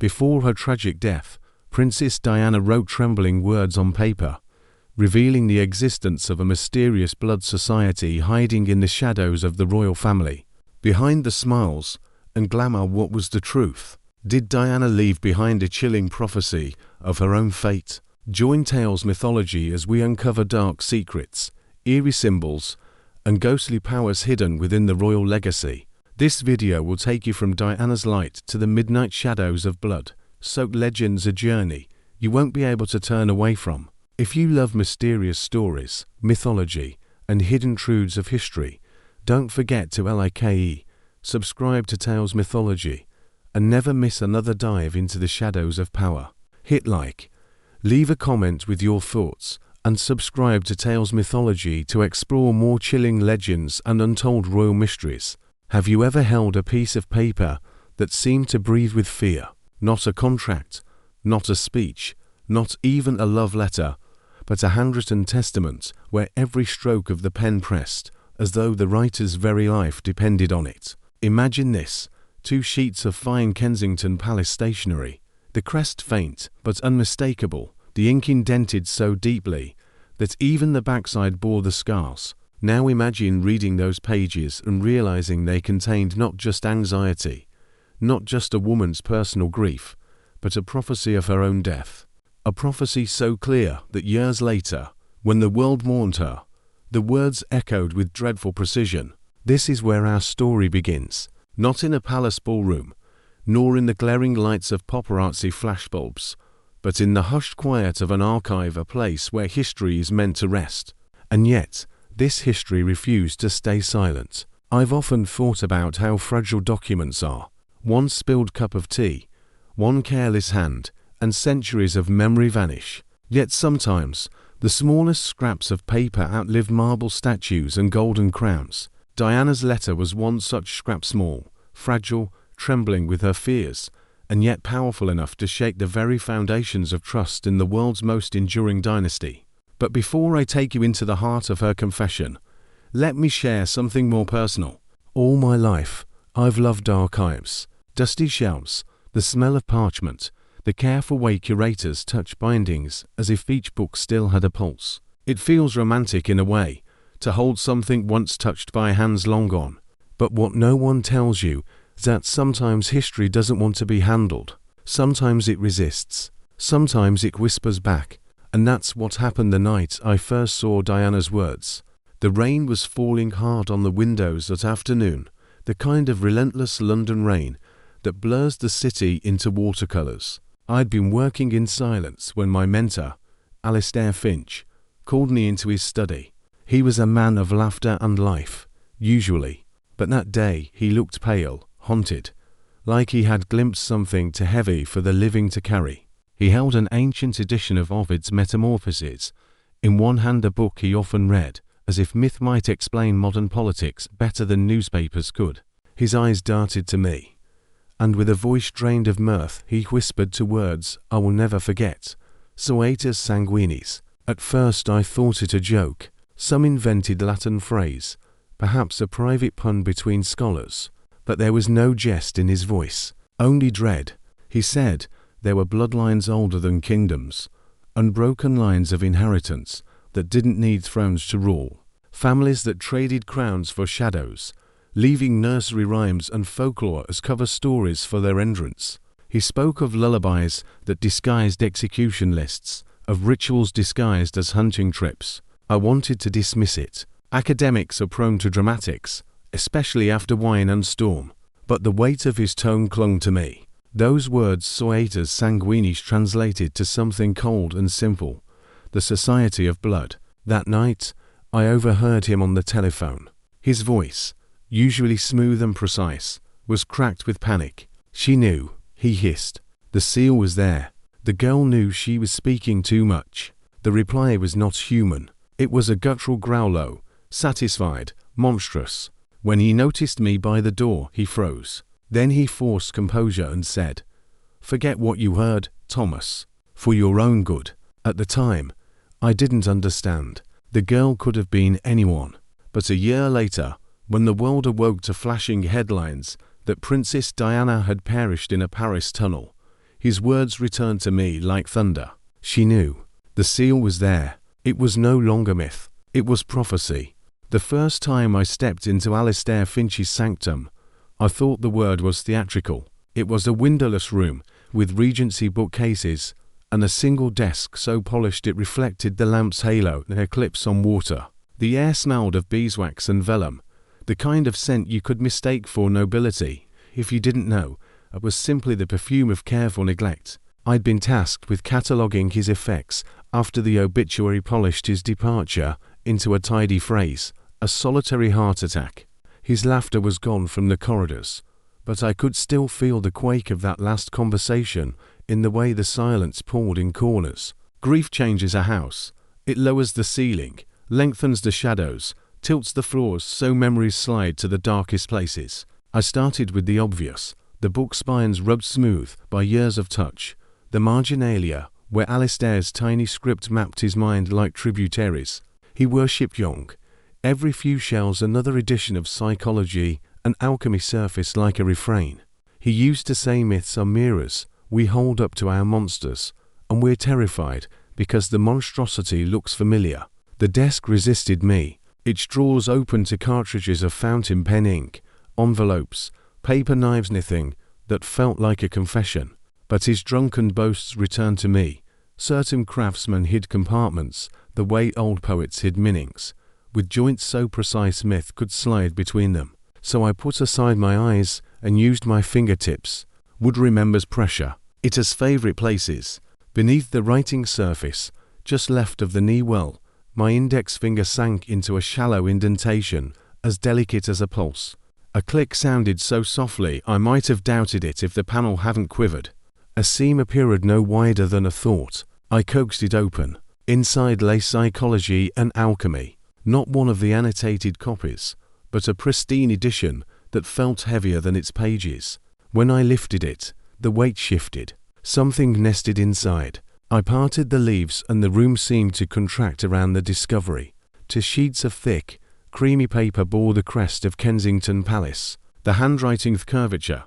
Before her tragic death, Princess Diana wrote trembling words on paper, revealing the existence of a mysterious blood society hiding in the shadows of the royal family. Behind the smiles and glamour, what was the truth? Did Diana leave behind a chilling prophecy of her own fate? Join Tales Mythology as we uncover dark secrets, eerie symbols, and ghostly powers hidden within the royal legacy. This video will take you from Diana's light to the midnight shadows of blood-soaked legends, a journey you won't be able to turn away from. If you love mysterious stories, mythology, and hidden truths of history, don't forget to subscribe to Tales Mythology and never miss another dive into the shadows of power. Hit like, leave a comment with your thoughts, and subscribe to Tales Mythology to explore more chilling legends and untold royal mysteries. Have you ever held a piece of paper that seemed to breathe with fear? Not a contract, not a speech, not even a love letter, but a handwritten testament where every stroke of the pen pressed as though the writer's very life depended on it. Imagine this: 2 sheets of fine Kensington Palace stationery, the crest faint but unmistakable, the ink indented so deeply that even the backside bore the scars. Now imagine reading those pages and realizing they contained not just anxiety, not just a woman's personal grief, but a prophecy of her own death. A prophecy so clear that years later, when the world mourned her, the words echoed with dreadful precision. This is where our story begins, not in a palace ballroom, nor in the glaring lights of paparazzi flashbulbs, but in the hushed quiet of an archive, a place where history is meant to rest. And yet, this history refused to stay silent. I've often thought about how fragile documents are. One spilled cup of tea, one careless hand, and centuries of memory vanish. Yet sometimes, the smallest scraps of paper outlive marble statues and golden crowns. Diana's letter was one such scrap, small, fragile, trembling with her fears, and yet powerful enough to shake the very foundations of trust in the world's most enduring dynasty. But before I take you into the heart of her confession, let me share something more personal. All my life, I've loved archives, dusty shelves, the smell of parchment, the careful way curators touch bindings as if each book still had a pulse. It feels romantic in a way, to hold something once touched by hands long gone. But what no one tells you is that sometimes history doesn't want to be handled. Sometimes it resists. Sometimes it whispers back. And that's what happened the night I first saw Diana's words. The rain was falling hard on the windows that afternoon, the kind of relentless London rain that blurs the city into watercolors. I'd been working in silence when my mentor, Alistair Finch, called me into his study. He was a man of laughter and life, usually, but that day he looked pale, haunted, like he had glimpsed something too heavy for the living to carry. He held an ancient edition of Ovid's Metamorphoses, in one hand a book he often read, as if myth might explain modern politics better than newspapers could. His eyes darted to me, and with a voice drained of mirth he whispered 2 words I will never forget: Suaetas sanguinis. At first I thought it a joke, some invented Latin phrase, perhaps a private pun between scholars, but there was no jest in his voice, only dread. He said there were bloodlines older than kingdoms, unbroken lines of inheritance that didn't need thrones to rule, families that traded crowns for shadows, leaving nursery rhymes and folklore as cover stories for their entrance. He spoke of lullabies that disguised execution lists, of rituals disguised as hunting trips. I wanted to dismiss it. Academics are prone to dramatics, especially after wine and storm, but the weight of his tone clung to me. Those words, Suaetas sanguinis, translated to something cold and simple: the Society of Blood. That night, I overheard him on the telephone. His voice, usually smooth and precise, was cracked with panic. She knew, he hissed. The seal was there. The girl knew she was speaking too much. The reply was not human. It was a guttural growl, low, satisfied, monstrous. When he noticed me by the door, he froze. Then he forced composure and said, "Forget what you heard, Thomas. For your own good." At the time, I didn't understand. The girl could have been anyone. But a year later, when the world awoke to flashing headlines that Princess Diana had perished in a Paris tunnel, His words returned to me like thunder. She knew. The seal was there. It was no longer myth. It was prophecy. The first time I stepped into Alistair Finch's sanctum, I thought the word was theatrical. It was a windowless room with Regency bookcases and a single desk so polished it reflected the lamp's halo and eclipse on water. The air smelled of beeswax and vellum, the kind of scent you could mistake for nobility if you didn't know it was simply the perfume of careful neglect. I'd been tasked with cataloguing his effects after the obituary polished his departure into a tidy phrase, a solitary heart attack. His laughter was gone from the corridors, but I could still feel the quake of that last conversation in the way the silence poured in corners. Grief changes a house. It lowers the ceiling, lengthens the shadows, tilts the floors so memories slide to the darkest places. I started with the obvious, the book spines rubbed smooth by years of touch, the marginalia where Alistair's tiny script mapped his mind like tributaries. He worshipped Jung. Every few shells another edition of psychology and alchemy surfaced like a refrain. He used to say myths are mirrors we hold up to our monsters, and we're terrified because the monstrosity looks familiar. The desk resisted me, its drawers open to cartridges of fountain pen ink, envelopes, paper knives, knitting that felt like a confession. But his drunken boasts returned to me. Certain craftsmen hid compartments, the way old poets hid meanings, with joints so precise myth could slide between them. So I put aside my eyes and used my fingertips. Wood remembers pressure. It has favorite places. Beneath the writing surface, just left of the knee well, my index finger sank into a shallow indentation, as delicate as a pulse. A click sounded so softly I might have doubted it if the panel hadn't quivered. A seam appeared no wider than a thought. I coaxed it open. Inside lay psychology and alchemy. Not one of the annotated copies, but a pristine edition that felt heavier than its pages. When I lifted it, the weight shifted. Something nested inside. I parted the leaves and the room seemed to contract around the discovery. 2 sheets of thick, creamy paper bore the crest of Kensington Palace. The handwriting's curvature.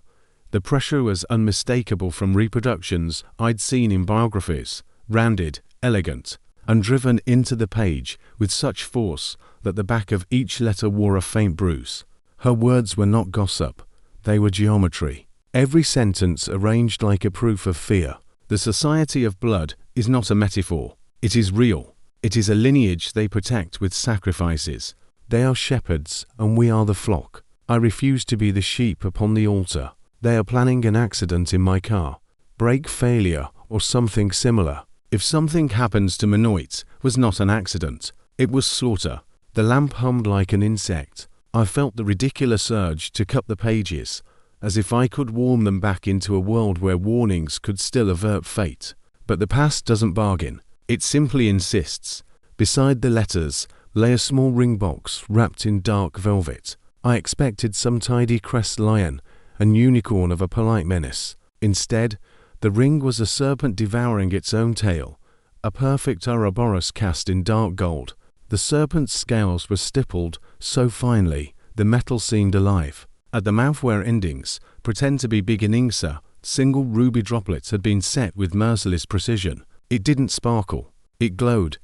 The pressure was unmistakable from reproductions I'd seen in biographies, rounded, elegant, and driven into the page with such force that the back of each letter wore a faint bruise. Her words were not gossip, they were geometry. Every sentence arranged like a proof of fear. The Society of Blood is not a metaphor. It is real. It is a lineage they protect with sacrifices. They are shepherds and we are the flock. I refuse to be the sheep upon the altar. They are planning an accident in my car, brake failure or something similar. If something happens to Menoit, was not an accident. It was slaughter. The lamp hummed like an insect. I felt the ridiculous urge to cut the pages, as if I could warm them back into a world where warnings could still avert fate. But the past doesn't bargain. It simply insists. Beside the letters lay a small ring box wrapped in dark velvet. I expected some tidy crest lion and unicorn of a polite menace. Instead, the ring was a serpent devouring its own tail, a perfect Ouroboros cast in dark gold. The serpent's scales were stippled so finely the metal seemed alive. At the mouth where endings pretend to be beginningsa, single ruby droplets had been set with merciless precision. It didn't sparkle. It glowed,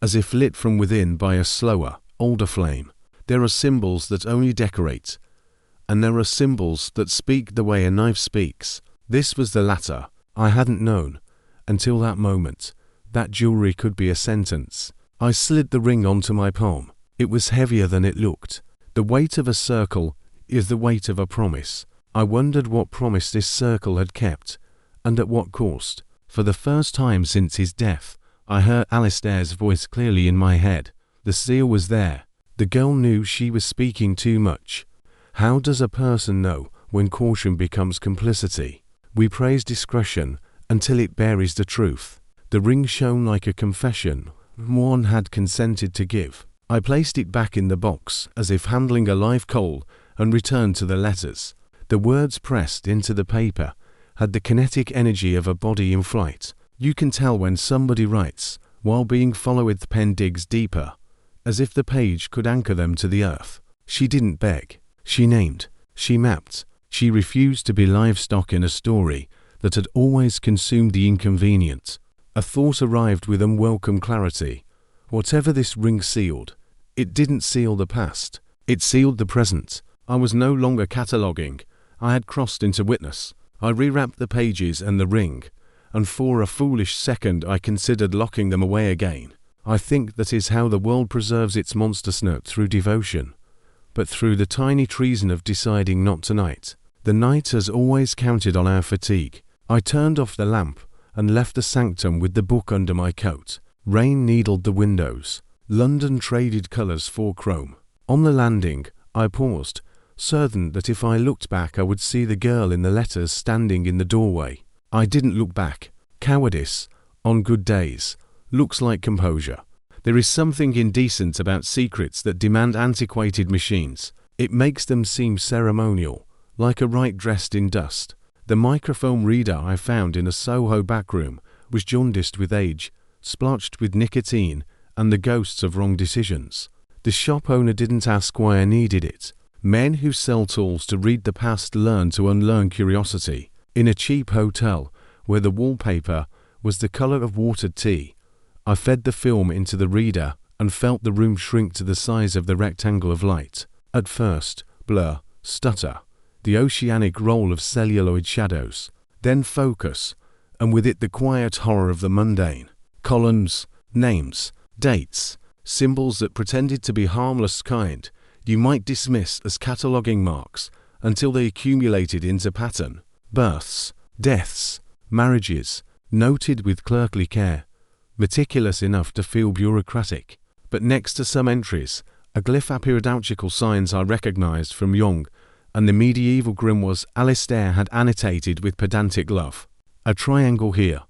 as if lit from within by a slower, older flame. There are symbols that only decorate, and there are symbols that speak the way a knife speaks. This was the latter. I hadn't known, until that moment, that jewelry could be a sentence. I slid the ring onto my palm. It was heavier than it looked. The weight of a circle is the weight of a promise. I wondered what promise this circle had kept, and at what cost. For the first time since his death, I heard Alistair's voice clearly in my head. The seal was there. The girl knew she was speaking too much. How does a person know when caution becomes complicity? We praise discretion until it buries the truth. The ring shone like a confession one had consented to give. I placed it back in the box as if handling a live coal and returned to the letters. The words pressed into the paper had the kinetic energy of a body in flight. You can tell when somebody writes while being followed. The pen digs deeper, as if the page could anchor them to the earth. She didn't beg. She named. She mapped. She refused to be livestock in a story that had always consumed the inconvenient. A thought arrived with unwelcome clarity. Whatever this ring sealed, it didn't seal the past. It sealed the present. I was no longer cataloguing. I had crossed into witness. I rewrapped the pages and the ring, and for a foolish second I considered locking them away again. I think that is how the world preserves its monster snout, through devotion, but through the tiny treason of deciding not tonight. The night has always counted on our fatigue. I turned off the lamp and left the sanctum with the book under my coat. Rain needled the windows. London traded colours for chrome. On the landing, I paused, certain that if I looked back I would see the girl in the letters standing in the doorway. I didn't look back. Cowardice, on good days, looks like composure. There is something indecent about secrets that demand antiquated machines. It makes them seem ceremonial, like a rite dressed in dust. The microphone reader I found in a Soho backroom was jaundiced with age, splotched with nicotine, and the ghosts of wrong decisions. The shop owner didn't ask why I needed it. Men who sell tools to read the past learn to unlearn curiosity. In a cheap hotel, where the wallpaper was the color of watered tea, I fed the film into the reader and felt the room shrink to the size of the rectangle of light. At first, blur, stutter, the oceanic roll of celluloid shadows, then focus, and with it the quiet horror of the mundane. Columns, names, dates, symbols that pretended to be harmless kind you might dismiss as cataloguing marks until they accumulated into pattern. Births, deaths, marriages, noted with clerkly care, meticulous enough to feel bureaucratic. But next to some entries, a glyph appeared, outchical signs I recognized from Jung, and the medieval grimoires Alistair had annotated with pedantic love. A triangle here,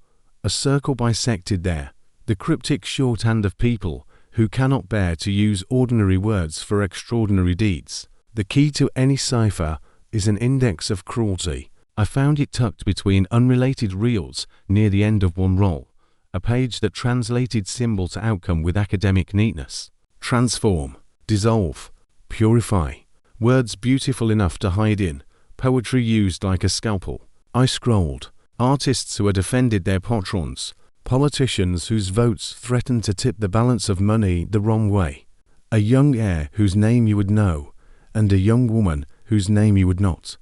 a circle bisected there, the cryptic shorthand of people who cannot bear to use ordinary words for extraordinary deeds. The key to any cipher is an index of cruelty. I found it tucked between unrelated reels near the end of one roll, a page that translated symbol to outcome with academic neatness. Transform, dissolve, purify. Words beautiful enough to hide in, poetry used like a scalpel. I scrolled. Artists who had offended their patrons, politicians whose votes threatened to tip the balance of money the wrong way, a young heir whose name you would know, and a young woman whose name you would not.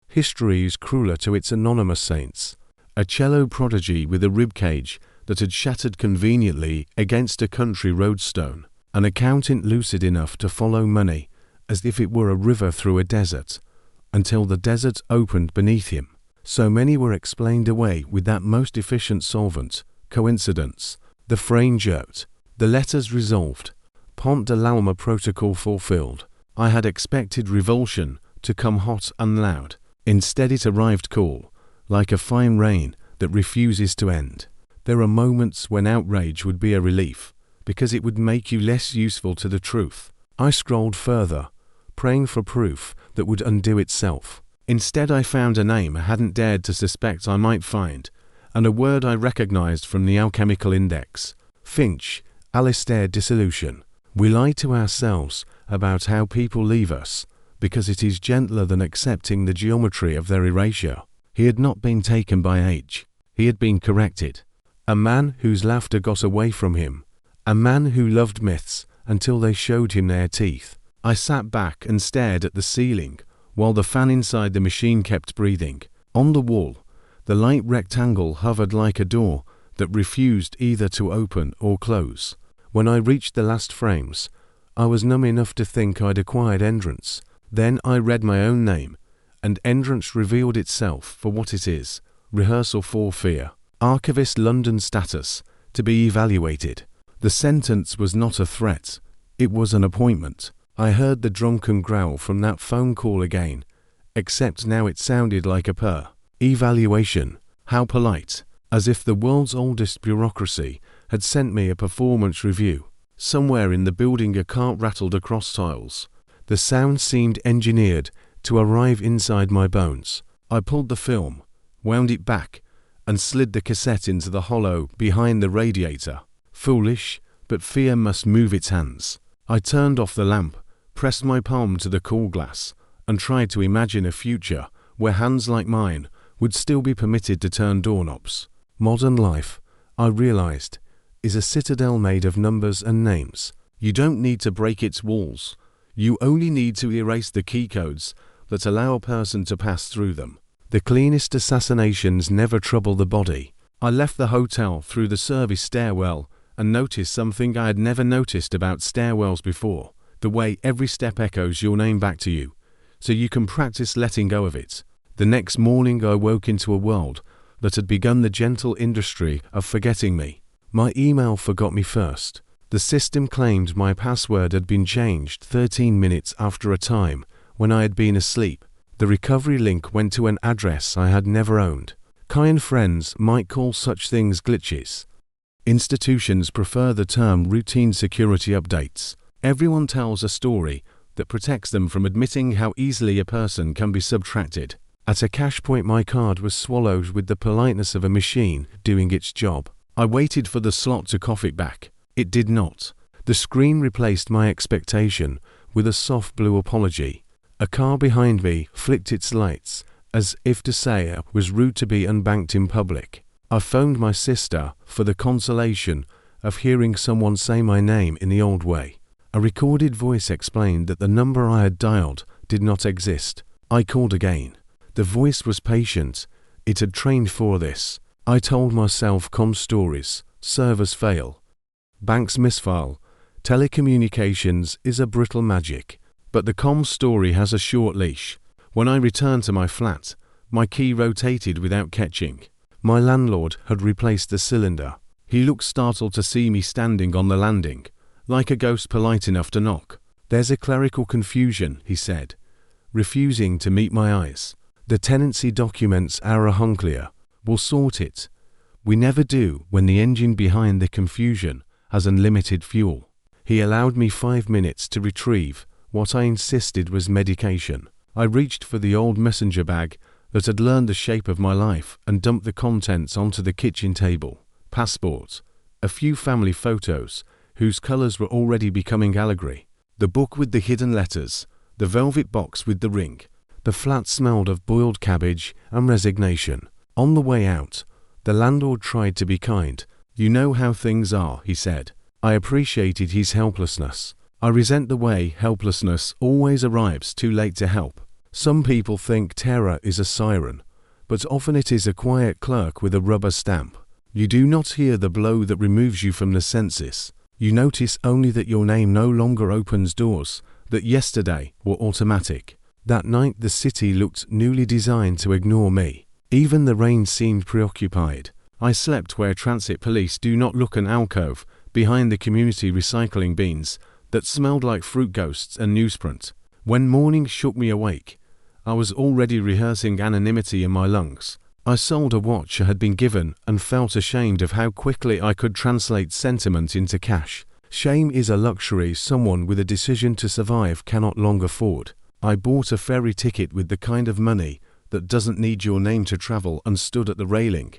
History is crueler to its anonymous saints. A cello prodigy with a ribcage that had shattered conveniently against a country roadstone, an accountant lucid enough to follow money as if it were a river through a desert, until the desert opened beneath him. So many were explained away with that most efficient solvent, coincidence. The frame jerked. The letters resolved. Pont de l'Alma protocol fulfilled. I had expected revulsion to come hot and loud. Instead it arrived cool, like a fine rain that refuses to end. There are moments when outrage would be a relief, because it would make you less useful to the truth. I scrolled further, praying for proof that would undo itself. Instead I found a name I hadn't dared to suspect I might find, and a word I recognized from the alchemical index. Finch, Alistair, dissolution. We lie to ourselves about how people leave us, because it is gentler than accepting the geometry of their erasure. He had not been taken by age. He had been corrected. A man whose laughter got away from him. A man who loved myths until they showed him their teeth. I sat back and stared at the ceiling, while the fan inside the machine kept breathing. On the wall, the light rectangle hovered like a door that refused either to open or close. When I reached the last frames, I was numb enough to think I'd acquired entrance. Then I read my own name, and entrance revealed itself for what it is: rehearsal for fear. Archivist London status, to be evaluated. The sentence was not a threat, it was an appointment. I heard the drunken growl from that phone call again, except now it sounded like a purr. Evaluation. How polite. As if the world's oldest bureaucracy had sent me a performance review. Somewhere in the building a cart rattled across tiles. The sound seemed engineered to arrive inside my bones. I pulled the film, wound it back, and slid the cassette into the hollow behind the radiator. Foolish, but fear must move its hands. I turned off the lamp, pressed my palm to the cool glass, and tried to imagine a future where hands like mine would still be permitted to turn doorknobs. Modern life, I realized, is a citadel made of numbers and names. You don't need to break its walls. You only need to erase the key codes that allow a person to pass through them. The cleanest assassinations never trouble the body. I left the hotel through the service stairwell and noticed something I had never noticed about stairwells before: the way every step echoes your name back to you, so you can practice letting go of it. The next morning I woke into a world that had begun the gentle industry of forgetting me. My email forgot me first. The system claimed my password had been changed 13 minutes after a time when I had been asleep. The recovery link went to an address I had never owned. Kind friends might call such things glitches. Institutions prefer the term routine security updates. Everyone tells a story that protects them from admitting how easily a person can be subtracted. At a cash point, my card was swallowed with the politeness of a machine doing its job. I waited for the slot to cough it back. It did not. The screen replaced my expectation with a soft blue apology. A car behind me flicked its lights, as if to say it was rude to be unbanked in public. I phoned my sister for the consolation of hearing someone say my name in the old way. A recorded voice explained that the number I had dialed did not exist. I called again. The voice was patient. It had trained for this. I told myself comms stories, servers fail, banks misfile, telecommunications is a brittle magic. But the comms story has a short leash. When I returned to my flat, my key rotated without catching. My landlord had replaced the cylinder. He looked startled to see me standing on the landing, like a ghost polite enough to knock. "There's a clerical confusion," he said, refusing to meet my eyes. "The tenancy documents are unclear. We'll sort it." We never do when the engine behind the confusion has unlimited fuel. He allowed me 5 minutes to retrieve what I insisted was medication. I reached for the old messenger bag that had learned the shape of my life and dumped the contents onto the kitchen table. Passports, a few family photos whose colors were already becoming allegory, the book with the hidden letters, the velvet box with the ring. The flat smelled of boiled cabbage and resignation. On the way out, the landlord tried to be kind. "You know how things are," he said. I appreciated his helplessness. I resent the way helplessness always arrives too late to help. Some people think terror is a siren, but often it is a quiet clerk with a rubber stamp. You do not hear the blow that removes you from the census. You notice only that your name no longer opens doors that yesterday were automatic. That night the city looked newly designed to ignore me. Even the rain seemed preoccupied. I slept where transit police do not look, an alcove behind the community recycling bins that smelled like fruit ghosts and newsprint. When morning shook me awake, I was already rehearsing anonymity in my lungs. I sold a watch I had been given and felt ashamed of how quickly I could translate sentiment into cash. Shame is a luxury someone with a decision to survive cannot long afford. I bought a ferry ticket with the kind of money that doesn't need your name to travel and stood at the railing,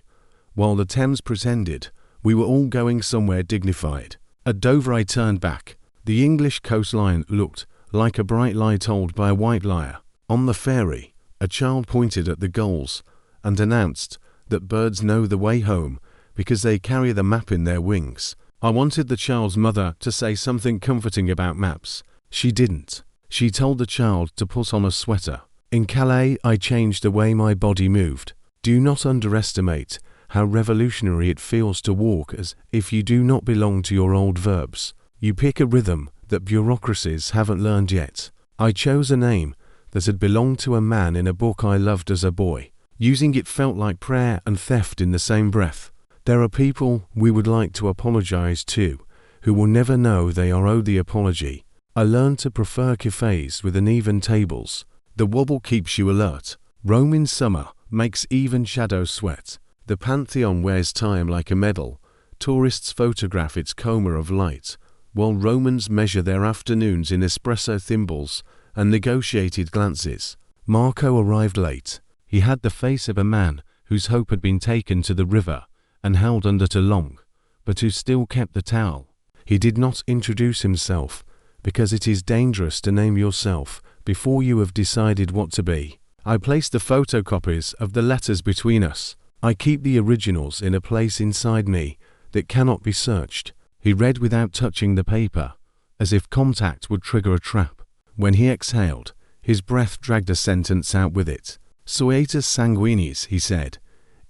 while the Thames pretended we were all going somewhere dignified. At Dover I turned back. The English coastline looked like a bright lie told by a white liar. On the ferry, a child pointed at the gulls and announced that birds know the way home because they carry the map in their wings. I wanted the child's mother to say something comforting about maps. She didn't. She told the child to put on a sweater. In Calais, I changed the way my body moved. Do not underestimate how revolutionary it feels to walk as if you do not belong to your old verbs. You pick a rhythm that bureaucracies haven't learned yet. I chose a name that had belonged to a man in a book I loved as a boy. Using it felt like prayer and theft in the same breath. There are people we would like to apologize to who will never know they are owed the apology. I learned to prefer cafes with uneven tables. The wobble keeps you alert. Rome in summer makes even shadows sweat. The Pantheon wears time like a medal. Tourists photograph its coma of light, while Romans measure their afternoons in espresso thimbles and negotiated glances. Marco arrived late. He had the face of a man whose hope had been taken to the river and held under too long, but who still kept the towel. He did not introduce himself, because it is dangerous to name yourself before you have decided what to be. I placed the photocopies of the letters between us. I keep the originals in a place inside me that cannot be searched. He read without touching the paper, as if contact would trigger a trap. When he exhaled, his breath dragged a sentence out with it. Suetus sanguinis, he said,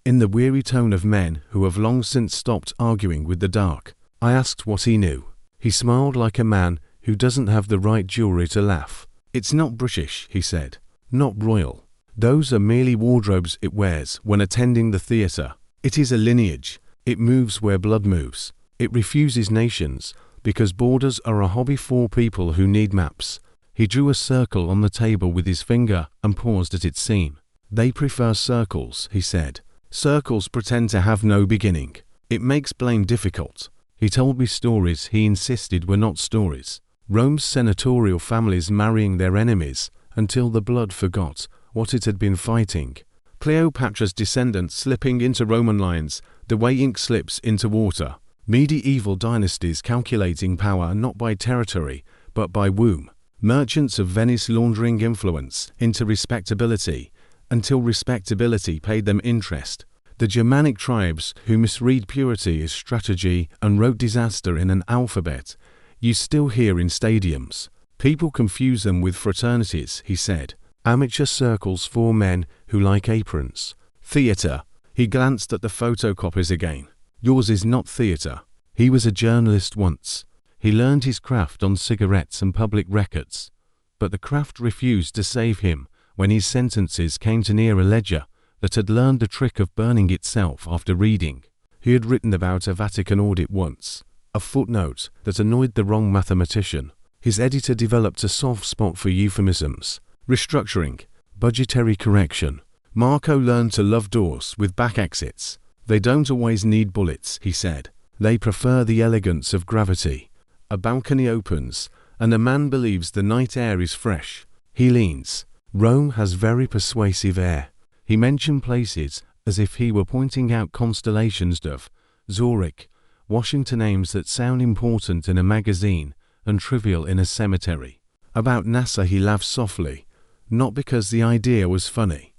in the weary tone of men who have long since stopped arguing with the dark. I asked what he knew. He smiled like a man who doesn't have the right jewelry to laugh. It's not British, he said. Not royal. Those are merely wardrobes it wears when attending the theatre. It is a lineage. It moves where blood moves. It refuses nations, because borders are a hobby for people who need maps. He drew a circle on the table with his finger and paused at its seam. They prefer circles, he said. Circles pretend to have no beginning. It makes blame difficult. He told me stories he insisted were not stories. Rome's senatorial families marrying their enemies until the blood forgot what it had been fighting. Cleopatra's descendants slipping into Roman lines the way ink slips into water. Medieval dynasties calculating power not by territory but by womb. Merchants of Venice laundering influence into respectability until respectability paid them interest. The Germanic tribes who misread purity as strategy and wrote disaster in an alphabet you still hear in stadiums. People confuse them with fraternities, he said. Amateur circles for men who like aprons. Theatre. He glanced at the photocopies again. Yours is not theatre. He was a journalist once. He learned his craft on cigarettes and public records. But the craft refused to save him when his sentences came to near a ledger that had learned the trick of burning itself after reading. He had written about a Vatican audit once, a footnote that annoyed the wrong mathematician. His editor developed a soft spot for euphemisms. Restructuring, budgetary correction. Marco learned to love doors with back exits. They don't always need bullets, he said. They prefer the elegance of gravity. A balcony opens, and a man believes the night air is fresh. He leans. Rome has very persuasive air. He mentioned places as if he were pointing out constellations of Zurich, Washington, names that sound important in a magazine and trivial in a cemetery. About NASA he laughed softly, not because the idea was funny,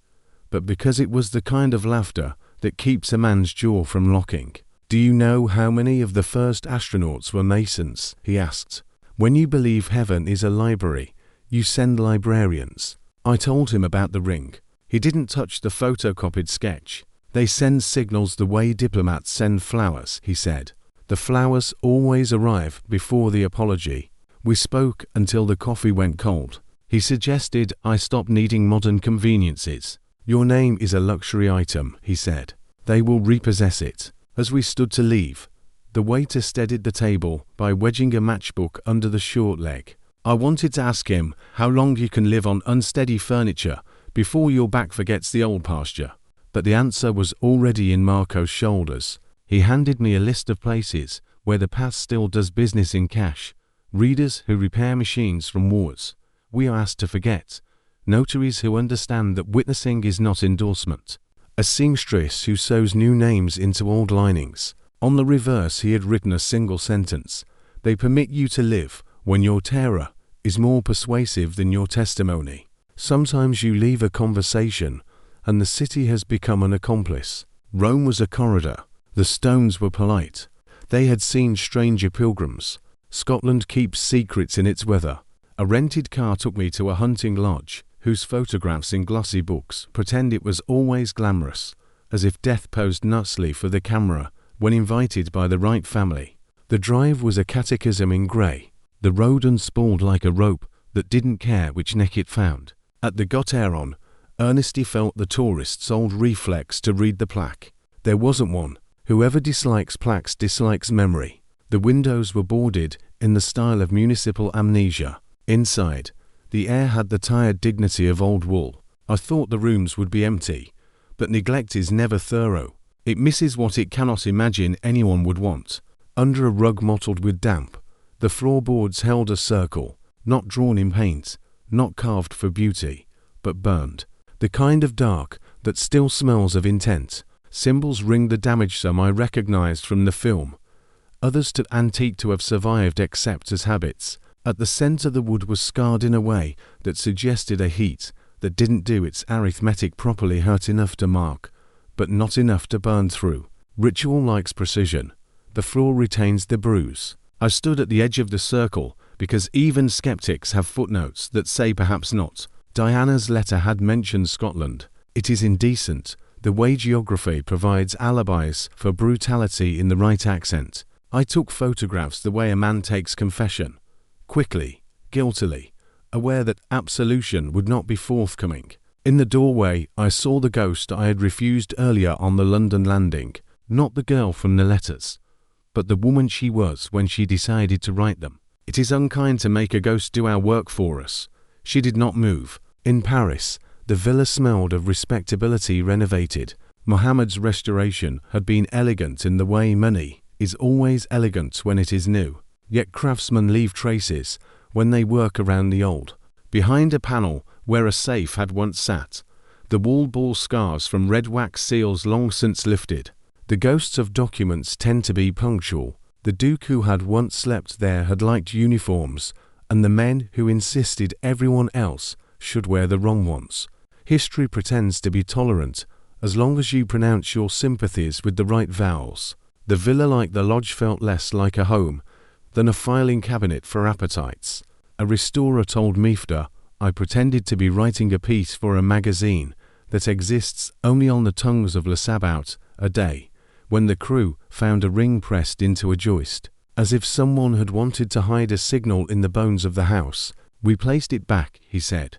but because it was the kind of laughter that keeps a man's jaw from locking. Do you know how many of the first astronauts were Masons? He asked. When you believe heaven is a library, you send librarians. I told him about the ring. He didn't touch the photocopied sketch. They send signals the way diplomats send flowers, he said. The flowers always arrive before the apology. We spoke until the coffee went cold. He suggested I stop needing modern conveniences. Your name is a luxury item, he said. They will repossess it. As we stood to leave, the waiter steadied the table by wedging a matchbook under the short leg. I wanted to ask him how long you can live on unsteady furniture before your back forgets the old pasture, but the answer was already in Marco's shoulders. He handed me a list of places where the past still does business in cash. Readers who repair machines from wars we are asked to forget. Notaries who understand that witnessing is not endorsement. A seamstress who sews new names into old linings. On the reverse he had written a single sentence. They permit you to live when your terror is more persuasive than your testimony. Sometimes you leave a conversation and the city has become an accomplice. Rome was a corridor. The stones were polite. They had seen stranger pilgrims. Scotland keeps secrets in its weather. A rented car took me to a hunting lodge, whose photographs in glossy books pretend it was always glamorous, as if death posed nutsly for the camera when invited by the right family. The drive was a catechism in grey. The road unspoored like a rope that didn't care which neck it found. At the Gotteron, Ernesty felt the tourist's old reflex to read the plaque. There wasn't one. Whoever dislikes plaques dislikes memory. The windows were boarded in the style of municipal amnesia. Inside, the air had the tired dignity of old wool. I thought the rooms would be empty, but neglect is never thorough. It misses what it cannot imagine anyone would want. Under a rug mottled with damp, the floorboards held a circle, not drawn in paint, not carved for beauty, but burned. The kind of dark that still smells of intent. Symbols ringed the damage some I recognized from the film. Others too antique to have survived except as habits. At the center the wood was scarred in a way that suggested a heat that didn't do its arithmetic properly hurt enough to mark, but not enough to burn through. Ritual likes precision. The floor retains the bruise. I stood at the edge of the circle, because even skeptics have footnotes that say perhaps not. Diana's letter had mentioned Scotland. It is indecent, the way geography provides alibis for brutality in the right accent. I took photographs the way a man takes confession. Quickly, guiltily, aware that absolution would not be forthcoming. In the doorway, I saw the ghost I had refused earlier on the London landing. Not the girl from the letters, but the woman she was when she decided to write them. It is unkind to make a ghost do our work for us. She did not move. In Paris, the villa smelled of respectability renovated. Mohammed's restoration had been elegant in the way money is always elegant when it is new. Yet craftsmen leave traces when they work around the old. Behind a panel where a safe had once sat, the wall bore scars from red wax seals long since lifted. The ghosts of documents tend to be punctual. The Duke who had once slept there had liked uniforms, and the men who insisted everyone else should wear the wrong ones. History pretends to be tolerant as long as you pronounce your sympathies with the right vowels. The villa like the lodge felt less like a home than a filing cabinet for appetites. A restorer told Mifta I pretended to be writing a piece for a magazine that exists only on the tongues of Le Sabout a day, when the crew found a ring pressed into a joist. As if someone had wanted to hide a signal in the bones of the house. We placed it back, he said,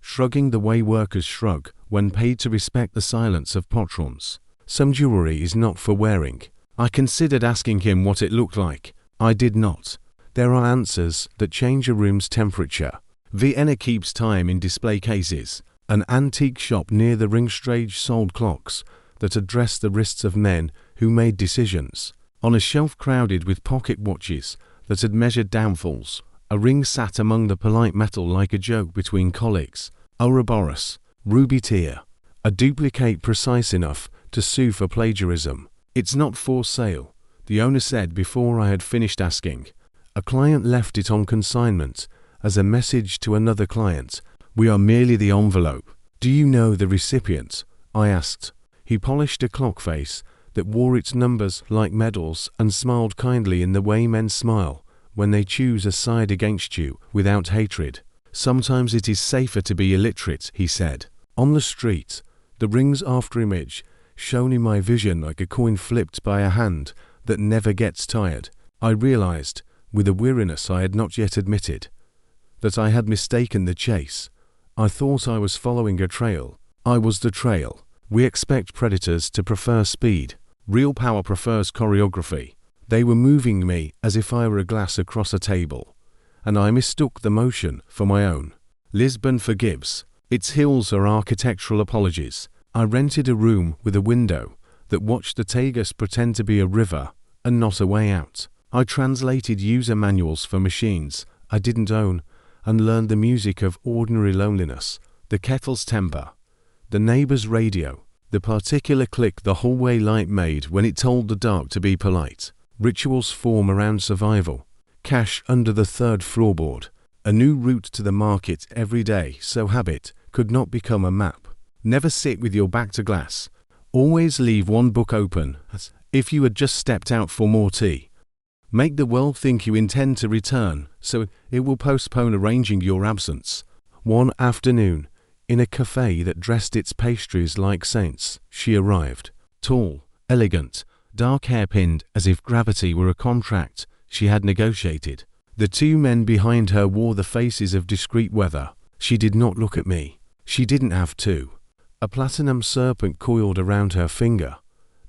shrugging the way workers shrug when paid to respect the silence of patrons. Some jewelry is not for wearing. I considered asking him what it looked like. I did not. There are answers that change a room's temperature. Vienna keeps time in display cases. An antique shop near the Ringstrage sold clocks that addressed the wrists of men who made decisions. On a shelf crowded with pocket watches that had measured downfalls, a ring sat among the polite metal like a joke between colleagues. Ouroboros, ruby tear, a duplicate precise enough to sue for plagiarism. It's not for sale, the owner said before I had finished asking. A client left it on consignment as a message to another client. We are merely the envelope. Do you know the recipient? I asked. He polished a clock face that wore its numbers like medals and smiled kindly in the way men smile when they choose a side against you without hatred. Sometimes it is safer to be illiterate, he said. On the street, the ring's afterimage shone in my vision like a coin flipped by a hand that never gets tired. I realized, with a weariness I had not yet admitted, that I had mistaken the chase. I thought I was following a trail. I was the trail. We expect predators to prefer speed. Real power prefers choreography. They were moving me as if I were a glass across a table, and I mistook the motion for my own. Lisbon forgives. Its hills are architectural apologies. I rented a room with a window that watched the Tagus pretend to be a river and not a way out. I translated user manuals for machines I didn't own and learned the music of ordinary loneliness, the kettle's temper, the neighbor's radio, the particular click the hallway light made when it told the dark to be polite. Rituals form around survival. Cash under the third floorboard. A new route to the market every day so habit could not become a map. Never sit with your back to glass. Always leave one book open, as if you had just stepped out for more tea. Make the world think you intend to return, so it will postpone arranging your absence. One afternoon, in a cafe that dressed its pastries like saints, she arrived. Tall, elegant, dark hair pinned as if gravity were a contract she had negotiated. The two men behind her wore the faces of discreet weather. She did not look at me. She didn't have to. A platinum serpent coiled around her finger,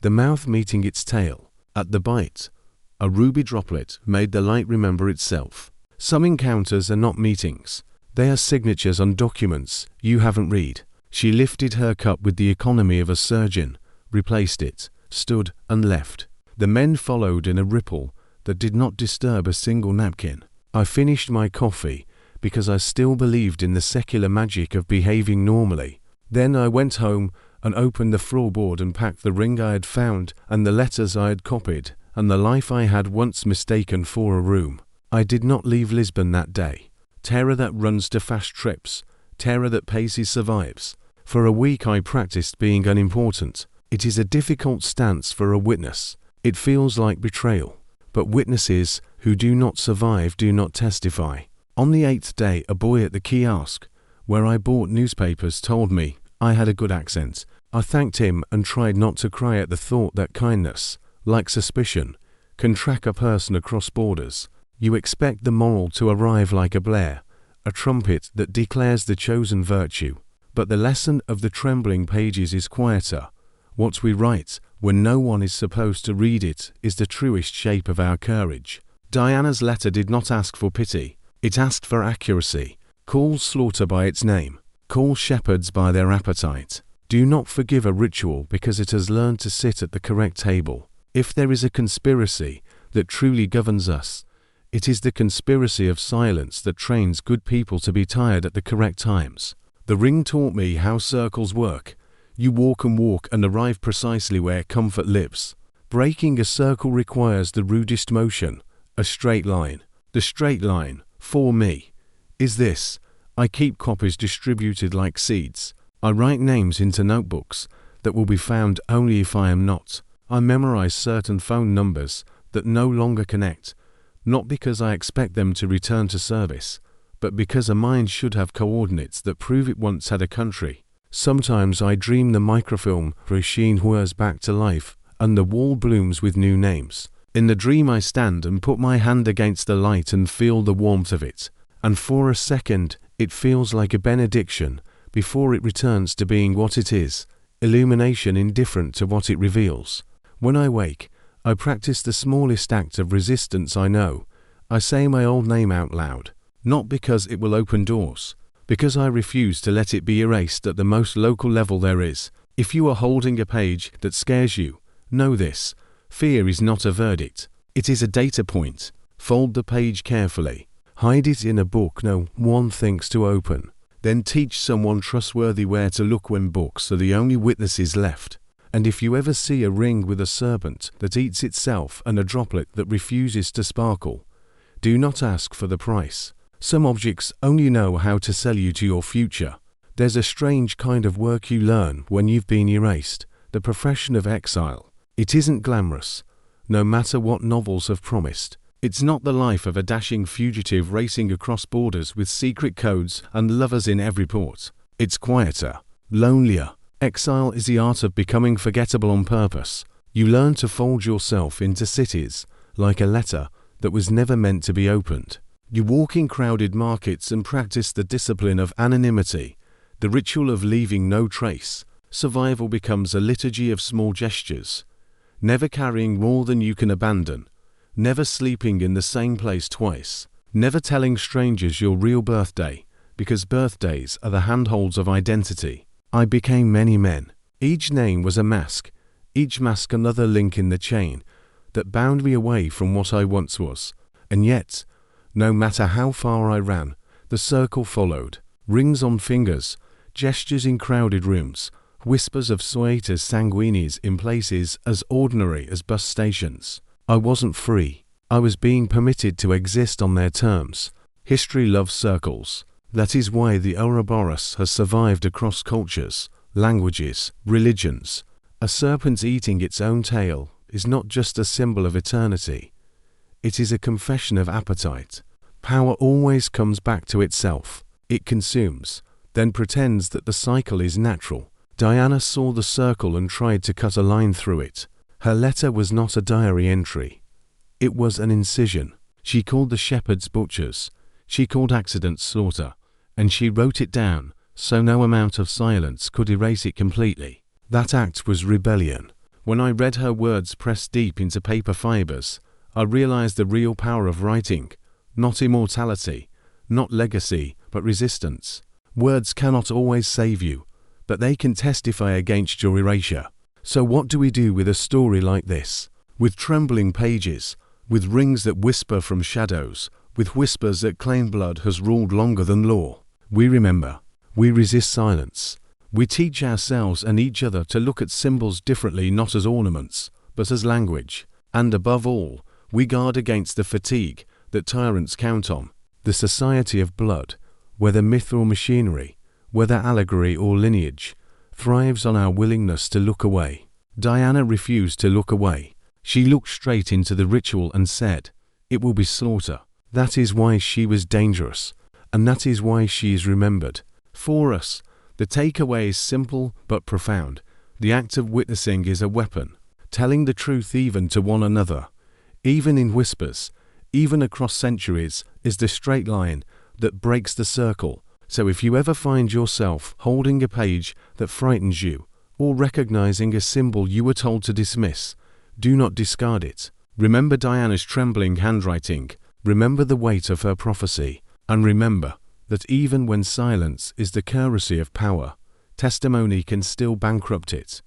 the mouth meeting its tail. At the bite, a ruby droplet made the light remember itself. Some encounters are not meetings. They are signatures on documents you haven't read. She lifted her cup with the economy of a surgeon, replaced it, stood and left. The men followed in a ripple that did not disturb a single napkin. I finished my coffee because I still believed in the secular magic of behaving normally. Then I went home and opened the floorboard and packed the ring I had found and the letters I had copied and the life I had once mistaken for a room. I did not leave Lisbon that day. Terror that runs to fast trips terror that paces survives. For a week I practiced being unimportant. It is a difficult stance for a witness. It feels like betrayal. But witnesses who do not survive do not testify. On the 8th day, a boy at the kiosk, where I bought newspapers, told me I had a good accent. I thanked him and tried not to cry at the thought that kindness, like suspicion, can track a person across borders. You expect the moral to arrive like a blare, a trumpet that declares the chosen virtue. But the lesson of the trembling pages is quieter. What we write, when no one is supposed to read it, is the truest shape of our courage. Diana's letter did not ask for pity. It asked for accuracy. Call slaughter by its name. Call shepherds by their appetite. Do not forgive a ritual because it has learned to sit at the correct table. If there is a conspiracy that truly governs us, it is the conspiracy of silence that trains good people to be tired at the correct times. The ring taught me how circles work. You walk and arrive precisely where comfort lives. Breaking a circle requires the rudest motion, a straight line. The straight line, for me, is this. I keep copies distributed like seeds. I write names into notebooks that will be found only if I am not. I memorize certain phone numbers that no longer connect, not because I expect them to return to service, but because a mind should have coordinates that prove it once had a country. Sometimes I dream the microfilm machine whirs back to life and the wall blooms with new names. In the dream I stand and put my hand against the light and feel the warmth of it, and for a second it feels like a benediction before it returns to being what it is, illumination indifferent to what it reveals. When I wake, I practice the smallest act of resistance I know. I say my old name out loud, not because it will open doors, because I refuse to let it be erased at the most local level there is. If you are holding a page that scares you, know this: fear is not a verdict. It is a data point. Fold the page carefully. Hide it in a book no one thinks to open. Then teach someone trustworthy where to look when books are the only witnesses left. And if you ever see a ring with a serpent that eats itself and a droplet that refuses to sparkle, do not ask for the price. Some objects only know how to sell you to your future. There's a strange kind of work you learn when you've been erased, the profession of exile. It isn't glamorous, no matter what novels have promised. It's not the life of a dashing fugitive racing across borders with secret codes and lovers in every port. It's quieter, lonelier. Exile is the art of becoming forgettable on purpose. You learn to fold yourself into cities, like a letter that was never meant to be opened. You walk in crowded markets and practice the discipline of anonymity, the ritual of leaving no trace. Survival becomes a liturgy of small gestures, never carrying more than you can abandon, never sleeping in the same place twice, never telling strangers your real birthday, because birthdays are the handholds of identity. I became many men. Each name was a mask, each mask another link in the chain that bound me away from what I once was. And yet, no matter how far I ran, the circle followed. Rings on fingers, gestures in crowded rooms, whispers of suetas sanguinis in places as ordinary as bus stations. I wasn't free. I was being permitted to exist on their terms. History loves circles. That is why the Ouroboros has survived across cultures, languages, religions. A serpent eating its own tail is not just a symbol of eternity. It is a confession of appetite. Power always comes back to itself. It consumes, then pretends that the cycle is natural. Diana saw the circle and tried to cut a line through it. Her letter was not a diary entry. It was an incision. She called the shepherds butchers. She called accidents slaughter. And she wrote it down, so no amount of silence could erase it completely. That act was rebellion. When I read her words pressed deep into paper fibers, I realized the real power of writing. Not immortality, not legacy, but resistance. Words cannot always save you, but they can testify against your erasure. So what do we do with a story like this? With trembling pages, with rings that whisper from shadows, with whispers that claim blood has ruled longer than law. We remember. We resist silence. We teach ourselves and each other to look at symbols differently, not as ornaments, but as language. And above all, we guard against the fatigue that tyrants count on. The society of blood, whether myth or machinery, whether allegory or lineage, thrives on our willingness to look away. Diana refused to look away. She looked straight into the ritual and said, "It will be slaughter." That is why she was dangerous, and that is why she is remembered. For us, the takeaway is simple but profound. The act of witnessing is a weapon, telling the truth even to one another, even in whispers, even across centuries, is the straight line that breaks the circle. So if you ever find yourself holding a page that frightens you, or recognizing a symbol you were told to dismiss, do not discard it. Remember Diana's trembling handwriting, remember the weight of her prophecy, and remember that even when silence is the currency of power, testimony can still bankrupt it.